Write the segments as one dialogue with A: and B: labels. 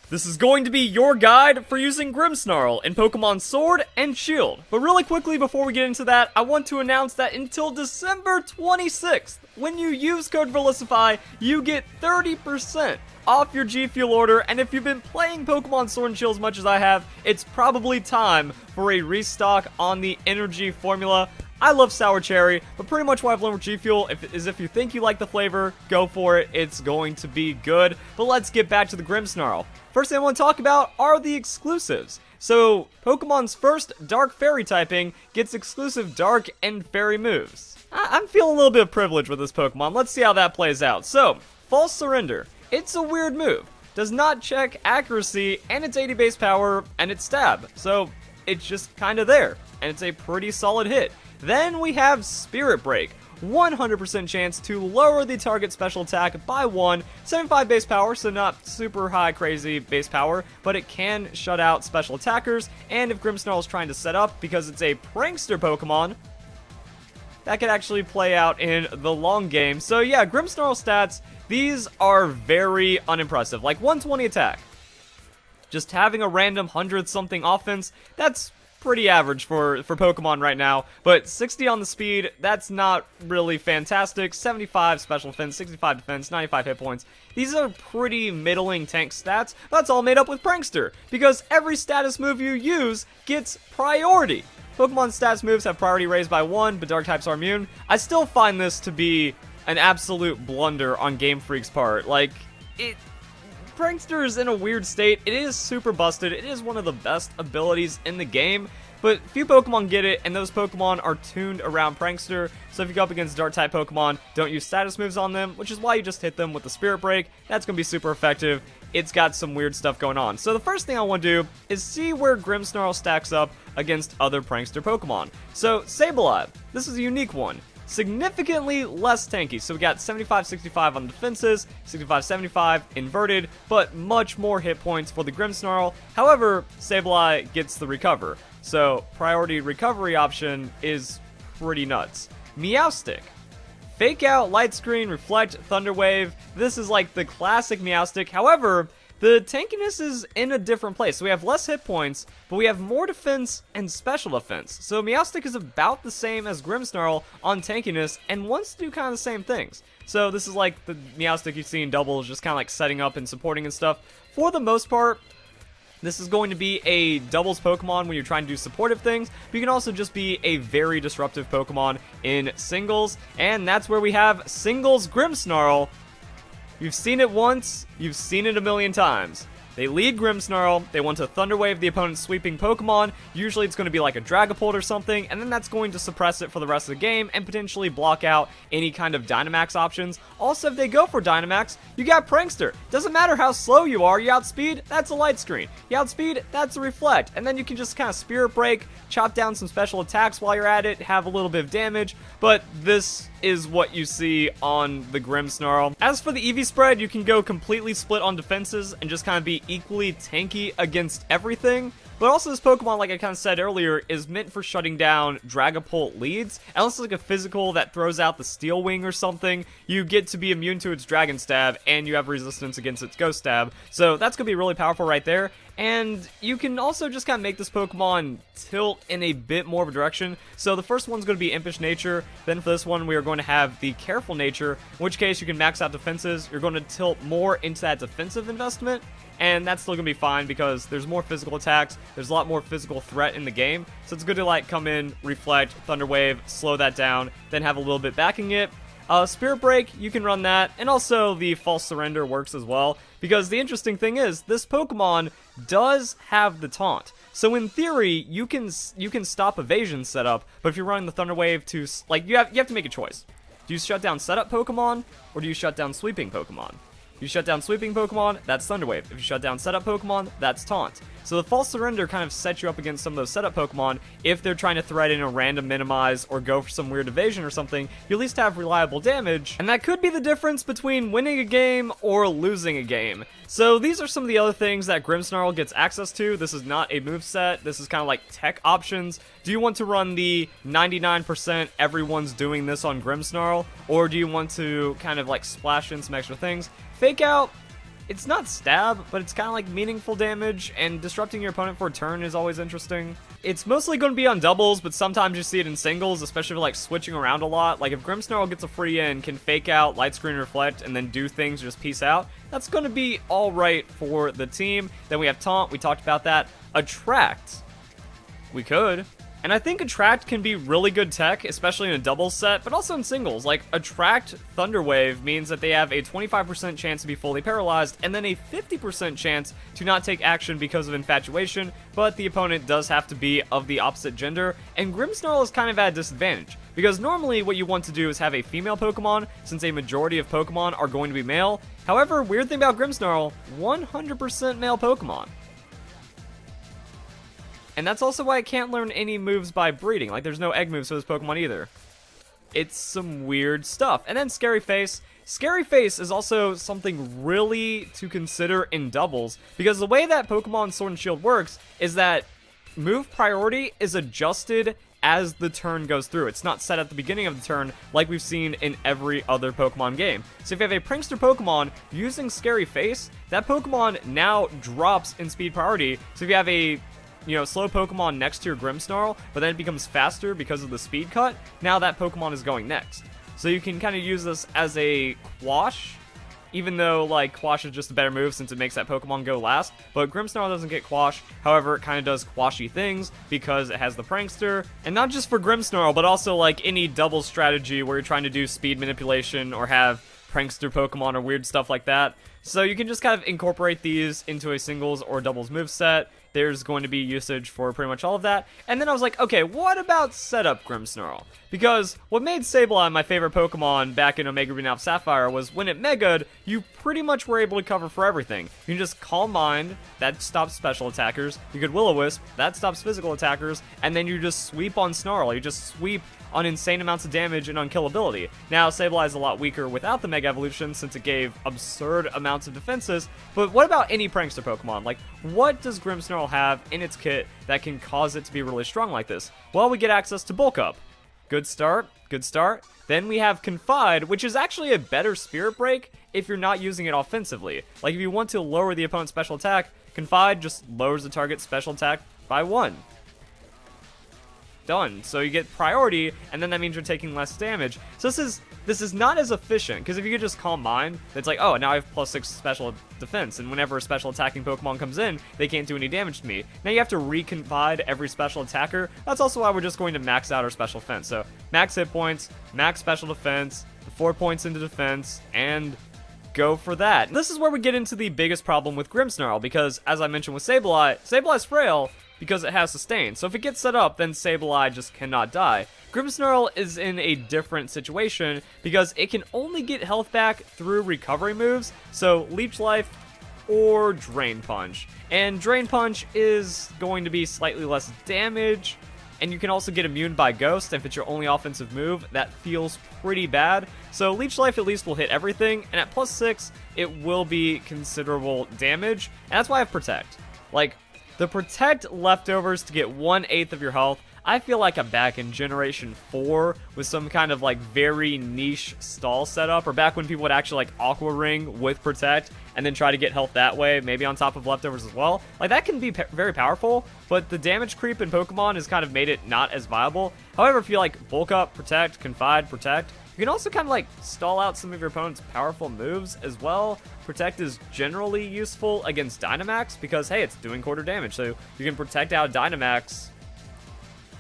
A: This is going to be your guide for using Grimmsnarl in Pokemon Sword and Shield. But really quickly before we get into that, I want to announce that until December 26th, when you use code Verlisify, you get 30% off your G Fuel order, and if you've been playing Pokemon Sword and Shield as much as I have, it's probably time for a restock on the energy formula. I love Sour Cherry, but pretty much what I've learned with G Fuel is if you think you like the flavor, go for it, it's going to be good. But let's get back to the Grimmsnarl. First thing I want to talk about are the exclusives. So, Pokemon's first Dark Fairy typing gets exclusive Dark and Fairy moves. I'm feeling a little bit of privilege with this Pokemon, let's see how that plays out. So, False Surrender. It's a weird move. Does not check accuracy, and it's 80 base power, and it's stab. So, it's just kinda there, and it's a pretty solid hit. Then we have Spirit Break. 100% chance to lower the target special attack by 1, 75 base power, so not super high crazy base power, but it can shut out special attackers, and if Grimmsnarl is trying to set up, because it's a Prankster Pokemon, that could actually play out in the long game. So yeah, Grimmsnarl stats, these are very unimpressive, like 120 attack. Just having a random 100-something offense, that's pretty average for Pokemon right now, but 60 on the speed, that's not really fantastic. 75 special defense, 65 defense, 95 hit points. These are pretty middling tank stats, but that's all made up with Prankster, because every status move you use gets priority. Pokemon status moves have priority raised by 1, but Dark types are immune. I still find this to be an absolute blunder on Game Freak's part. Like, Prankster is in a weird state. It is super busted. It is one of the best abilities in the game, but few Pokemon get it, and those Pokemon are tuned around Prankster. So if you go up against Dark-type Pokemon, don't use status moves on them, which is why you just hit them with the Spirit Break. That's going to be super effective. It's got some weird stuff going on. So the first thing I want to do is see where Grimmsnarl stacks up against other Prankster Pokemon. So Sableye, this is a unique one. Significantly less tanky, so we got 75-65 on defenses, 65-75 inverted, but much more hit points for the Grimmsnarl. However, Sableye gets the recover, so priority recovery option is pretty nuts. Meowstic. Fake Out, Light Screen, Reflect, Thunder Wave. This is like the classic Meowstic. However, the tankiness is in a different place. So we have less hit points, but we have more defense and special defense. So Meowstic is about the same as Grimmsnarl on tankiness and wants to do kind of the same things. So this is like the Meowstic you've seen doubles, just kind of like setting up and supporting and stuff. For the most part, this is going to be a doubles Pokemon when you're trying to do supportive things, but you can also just be a very disruptive Pokemon in singles, and that's where we have singles Grimmsnarl. You've seen it once, you've seen it a million times. They lead Grimmsnarl, they want to Thunder Wave the opponent's sweeping Pokemon, usually it's going to be like a Dragapult or something, and then that's going to suppress it for the rest of the game and potentially block out any kind of Dynamax options. Also, if they go for Dynamax, you got Prankster. Doesn't matter how slow you are, you outspeed, that's a Light Screen. You outspeed, that's a Reflect, and then you can just kind of Spirit Break, chop down some special attacks while you're at it, have a little bit of damage, but this is what you see on the Grimmsnarl. As for the Eevee spread, you can go completely split on defenses and just kind of be equally tanky against everything. But also this Pokemon, like I kind of said earlier, is meant for shutting down Dragapult leads. Unless it's like a physical that throws out the Steel Wing or something, you get to be immune to its Dragon Stab, and you have resistance against its Ghost Stab. So that's going to be really powerful right there. And you can also just kind of make this Pokemon tilt in a bit more of a direction. So the first one's going to be Impish Nature. Then for this one, we are going to have the Careful Nature, in which case you can max out defenses. You're going to tilt more into that defensive investment. And that's still going to be fine because there's more physical attacks, there's a lot more physical threat in the game, so it's good to like come in, Reflect, Thunder Wave, slow that down, then have a little bit backing it. Spirit Break, you can run that, and also the False Surrender works as well, because the interesting thing is, this Pokemon does have the Taunt. So in theory, you can stop evasion setup, but if you're running the Thunder Wave to, like, you have to make a choice. Do you shut down setup Pokemon, or do you shut down sweeping Pokemon? If you shut down sweeping Pokemon, that's Thunder Wave. If you shut down setup Pokemon, that's Taunt. So the False Surrender kind of sets you up against some of those setup Pokemon. If they're trying to threaten a random minimize or go for some weird evasion or something, you at least have reliable damage. And that could be the difference between winning a game or losing a game. So these are some of the other things that Grimmsnarl gets access to. This is not a moveset. This is kind of like tech options. Do you want to run the 99% everyone's doing this on Grimmsnarl? Or do you want to kind of like splash in some extra things? Fake Out, It's not stab, but it's kind of like meaningful damage, and disrupting your opponent for a turn is always interesting. It's mostly going to be on doubles, but sometimes you see it in singles, especially if like switching around a lot. Like if Grimmsnarl gets a free in, can fake out, light screen reflect, and then do things, just peace out, that's going to be alright for the team. Then we have Taunt, we talked about that. Attract. We could. And I think Attract can be really good tech, especially in a doubles set, but also in singles. Like, Attract Thunderwave means that they have a 25% chance to be fully paralyzed, and then a 50% chance to not take action because of infatuation, but the opponent does have to be of the opposite gender, and Grimmsnarl is kind of at a disadvantage. Because normally what you want to do is have a female Pokemon, since a majority of Pokemon are going to be male. However, weird thing about Grimmsnarl, 100% male Pokemon. And that's also why it can't learn any moves by breeding. Like, there's no egg moves for this Pokemon either. It's some weird stuff. And then Scary Face. Scary Face is also something really to consider in doubles, because the way that Pokemon Sword and Shield works is that move priority is adjusted as the turn goes through. It's not set at the beginning of the turn like we've seen in every other Pokemon game. So if you have a Prankster Pokemon using Scary Face, that Pokemon now drops in speed priority. So if you have a slow Pokemon next to your Grimmsnarl, but then it becomes faster because of the speed cut, now that Pokemon is going next. So you can kind of use this as a quash, even though, like, quash is just a better move since it makes that Pokemon go last, but Grimmsnarl doesn't get quash. However, it kind of does quashy things because it has the Prankster, and not just for Grimmsnarl, but also, like, any double strategy where you're trying to do speed manipulation or have Prankster Pokemon or weird stuff like that. So you can just kind of incorporate these into a singles or doubles moveset. There's going to be usage for pretty much all of that. And then I was like, okay, what about setup Grimmsnarl? Because what made Sableye my favorite Pokemon back in Omega Ruby Alpha Sapphire was when it Mega'd, you pretty much were able to cover for everything. You can just Calm Mind, that stops special attackers. You could Will-O-Wisp, that stops physical attackers. And then you just sweep on Snarl. You just sweep on insane amounts of damage and unkillability. Now, Sableye is a lot weaker without the Mega Evolution since it gave absurd amounts of defenses, but what about any Prankster Pokemon? Like, what does Grimmsnarl have in its kit that can cause it to be really strong like this? Well, we get access to Bulk Up. Good start, good start. Then we have Confide, which is actually a better Spirit Break if you're not using it offensively. Like, if you want to lower the opponent's special attack, Confide just lowers the target's special attack by 1. Done. So you get priority, and then that means you're taking less damage. So this is not as efficient, because if you could just Calm Mind, it's like, oh, now I have +6 special defense, and whenever a special attacking Pokemon comes in, they can't do any damage to me. Now you have to reconfide every special attacker. That's also why we're just going to max out our special defense. So max hit points, max special defense, 4 points into defense, and go for that. This is where we get into the biggest problem with Grimmsnarl, because as I mentioned with Sableye, Sableye's frail because it has sustain. So if it gets set up, then Sableye just cannot die. Grimmsnarl is in a different situation because it can only get health back through recovery moves, so Leech Life or Drain Punch. And Drain Punch is going to be slightly less damage, and you can also get immune by Ghost. If it's your only offensive move, that feels pretty bad. So Leech Life at least will hit everything, and at +6, it will be considerable damage, and that's why I have Protect. Like, the Protect leftovers to get 1/8 of your health, I feel like I'm back in Generation 4 with some kind of like very niche stall setup, or back when people would actually like Aqua Ring with Protect and then try to get health that way, maybe on top of leftovers as well. Like, that can be very powerful, but the damage creep in Pokemon has kind of made it not as viable. However, if you like Bulk Up, Protect, Confide, Protect, you can also kind of like stall out some of your opponent's powerful moves as well. Protect is generally useful against Dynamax because, hey, it's doing quarter damage, so you can protect out Dynamax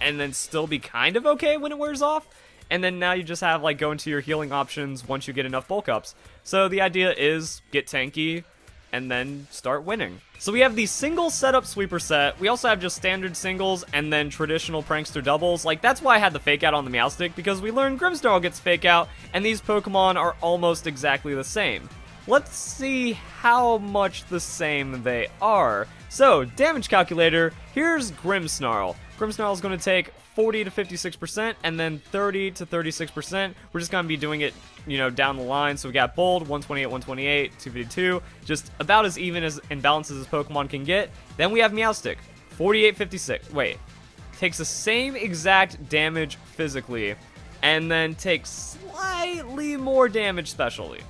A: and then still be kind of okay when it wears off. And then now you just have like go into your healing options once you get enough bulk ups. So the idea is get tanky and then start winning. So we have the single setup sweeper set. We also have just standard singles and then traditional prankster doubles. Like, that's why I had the fake out on the Meowstic, because we learned Grimmsnarl gets fake out and these Pokemon are almost exactly the same. Let's see how much the same they are. So, damage calculator, here's Grimmsnarl. Grimmsnarl is going to take 40 to 56% and then 30 to 36%. We're just going to be doing it, down the line. So we got Bold, 128, 128, 252, just about as even as in balance as this Pokemon can get. Then we have Meowstic, 48, 56. Wait, takes the same exact damage physically and then takes slightly more damage specially.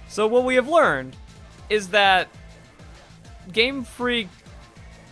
A: So what we have learned is that Game Freak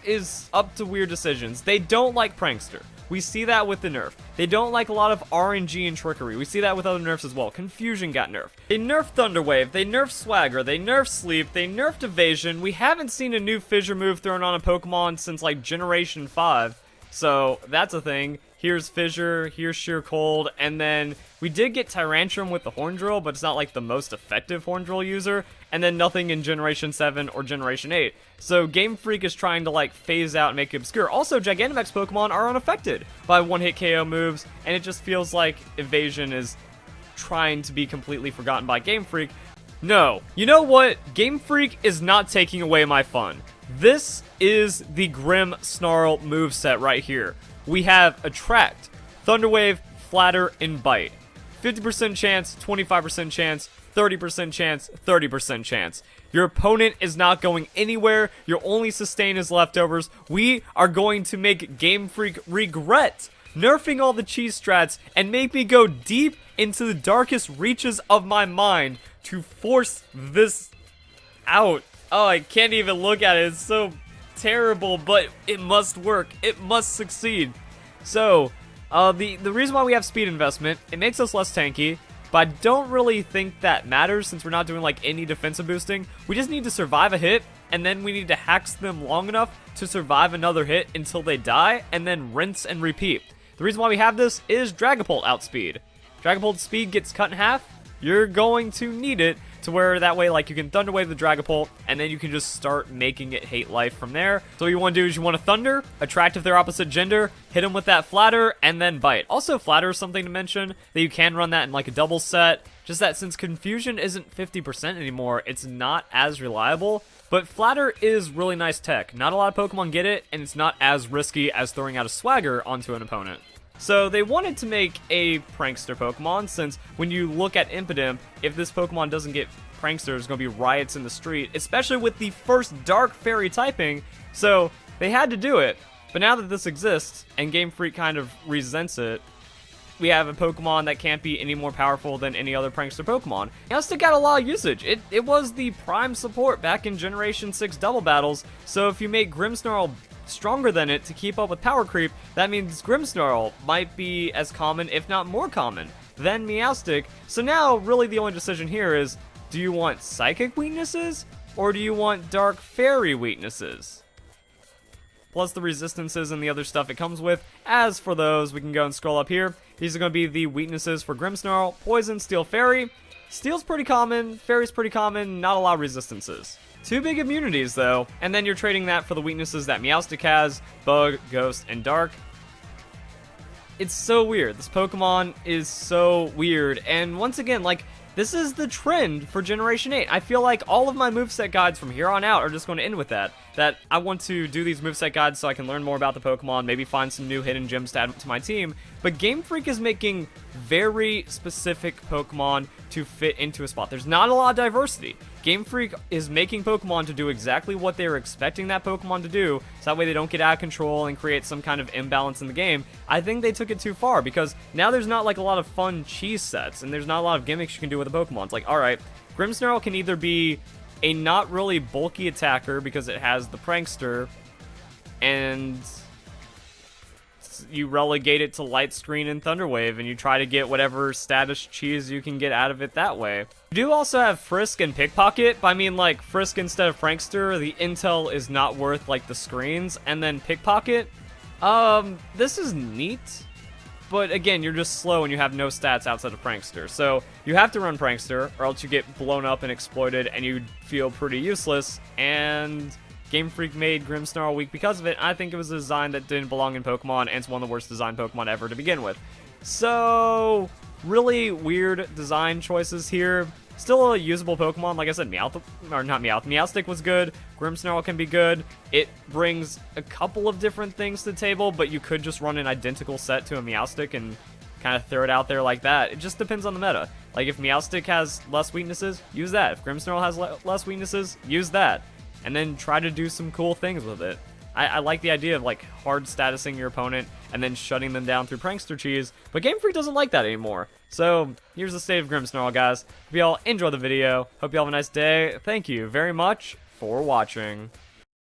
A: is up to weird decisions. They don't like Prankster. We see that with the nerf. They don't like a lot of RNG and trickery. We see that with other nerfs as well. Confusion got nerfed. They nerfed Thunder Wave, they nerfed Swagger, they nerfed Sleep, they nerfed Evasion. We haven't seen a new Fissure move thrown on a Pokemon since like Generation 5. So that's a thing. Here's Fissure, here's Sheer Cold, and then we did get Tyrantrum with the Horn Drill, but it's not like the most effective Horn Drill user, and then nothing in Generation 7 or Generation 8. So Game Freak is trying to like phase out and make it obscure. Also, Gigantamax Pokemon are unaffected by one-hit KO moves, and it just feels like Evasion is trying to be completely forgotten by Game Freak. No, you know what? Game Freak is not taking away my fun. This is the Grimmsnarl Moveset right here. We have Attract, Thunder Wave, Flatter, and Bite. 50% chance, 25% chance, 30% chance, 30% chance. Your opponent is not going anywhere. Your only sustain is leftovers. We are going to make Game Freak regret nerfing all the cheese strats and make me go deep into the darkest reaches of my mind to force this out. Oh, I can't even look at it. It's so terrible, but it must work. It must succeed. So, the reason why we have speed investment, it makes us less tanky, but I don't really think that matters since we're not doing like any defensive boosting. We just need to survive a hit, and then we need to hax them long enough to survive another hit until they die, and then rinse and repeat. The reason why we have this is Dragapult outspeed. Dragapult's speed gets cut in half. You're going to need it to where that way like you can Thunder Wave the Dragapult and then you can just start making it hate life from there. So what you want to do is you want to Thunder, Attract if they're opposite gender, hit them with that Flatter, and then Bite. Also Flatter is something to mention, that you can run that in like a double set, just that since Confusion isn't 50% anymore, it's not as reliable, but Flatter is really nice tech. Not a lot of Pokemon get it, and it's not as risky as throwing out a Swagger onto an opponent. So they wanted to make a Prankster Pokemon, since when you look at Impidimp, if this Pokemon doesn't get Prankster, there's going to be riots in the street, especially with the first Dark Fairy typing, so they had to do it. But now that this exists, and Game Freak kind of resents it, we have a Pokemon that can't be any more powerful than any other Prankster Pokemon. Meowstic got a lot of usage. It was the prime support back in Generation 6 double battles, so if you make Grimmsnarl stronger than it to keep up with power creep, that means Grimmsnarl might be as common, if not more common, than Meowstic. So now, really the only decision here is, do you want Psychic weaknesses, or do you want Dark Fairy weaknesses? Plus the resistances and the other stuff it comes with. As for those, we can go and scroll up here. These are going to be the weaknesses for Grimmsnarl. Poison, Steel, Fairy. Steel's pretty common, Fairy's pretty common, not a lot of resistances. Two big immunities though, and then you're trading that for the weaknesses that Meowstic has, Bug, Ghost, and Dark. It's so weird. This Pokemon is so weird, and once again, like, this is the trend for Generation 8. I feel like all of my moveset guides from here on out are just going to end with that. That I want to do these moveset guides so I can learn more about the Pokemon, maybe find some new hidden gems to add to my team. But Game Freak is making very specific Pokemon to fit into a spot. There's not a lot of diversity. Game Freak is making Pokemon to do exactly what they're expecting that Pokemon to do, so that way they don't get out of control and create some kind of imbalance in the game. I think they took it too far, because now there's not like a lot of fun cheese sets, and there's not a lot of gimmicks you can do with a Pokemon. It's like, alright, Grimmsnarl can either be a not really bulky attacker because it has the Prankster, and you relegate it to Light Screen and Thunder Wave, and you try to get whatever status cheese you can get out of it that way. You do also have Frisk and Pickpocket, but I mean, like, Frisk instead of Prankster, the intel is not worth, like, the screens, and then Pickpocket, this is neat, but again, you're just slow and you have no stats outside of Prankster, so you have to run Prankster, or else you get blown up and exploited, and you feel pretty useless, and Game Freak made Grimmsnarl weak because of it. I think it was a design that didn't belong in Pokemon, and it's one of the worst designed Pokemon ever to begin with. So, really weird design choices here. Still a usable Pokemon. Like I said, Meowstic was good. Grimmsnarl can be good. It brings a couple of different things to the table, but you could just run an identical set to a Meowstic and kind of throw it out there like that. It just depends on the meta. Like, if Meowstic has less weaknesses, use that. If Grimmsnarl has less weaknesses, use that. And then try to do some cool things with it. I like the idea of, like, hard statusing your opponent and then shutting them down through Prankster cheese, but Game Freak doesn't like that anymore. So, here's the state of Grimmsnarl, guys. Hope y'all enjoy the video. Hope y'all have a nice day. Thank you very much for watching.